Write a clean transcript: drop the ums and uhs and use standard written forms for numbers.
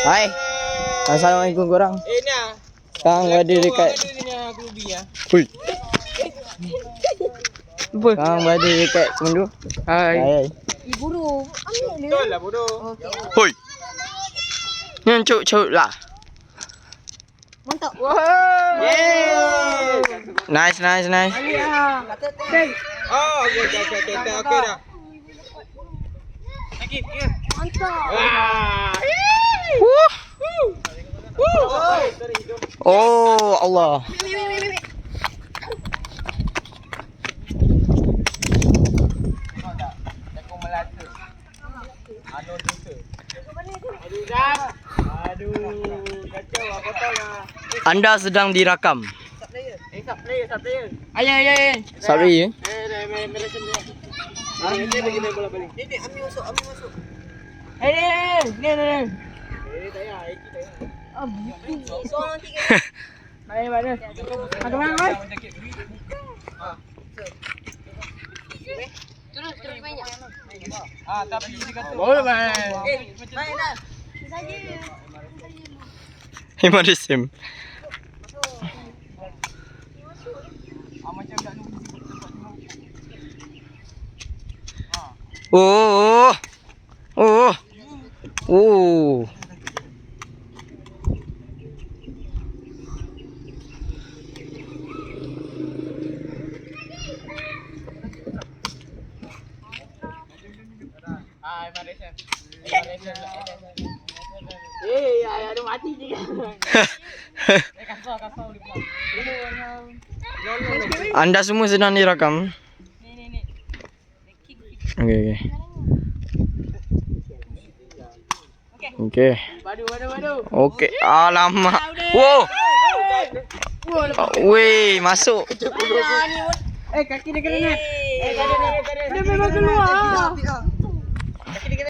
Hai. Assalamualaikum korang. Ni ah. Kang berada dekat. Hui. Kang berada dekat Kemendu. Hai. Buru. Ambil dia. Betul lah bodoh. Okey. Hui. Ni cuk lah. Mantap. Yeay. Nice. Oh, okey dah. Sakit ke? Mantap. Wah. Oh Allah. Aduh, kacau lah, potong lah. Anda sedang dirakam. Sub player. Ayah. Sorry ya. Main lesson dia. Dia lagi main bola balik. Ni, ambil masuk. Ni. Tak payah, Eki tak payah. Seorang tiga. Mana? Ada mana? Terus banyak. Tapi dia kata Boleh main. Main dah. Saja. Hima the same. macam tak nunggu tempat tu. Oh. Ada mati je. Kasar boleh buat. Anda semua sedang dirakam. Ni. Okey. Badu. Okey. Alamak. Wow. Weh, masuk. Kaki dia kena net. Dia memang keluar.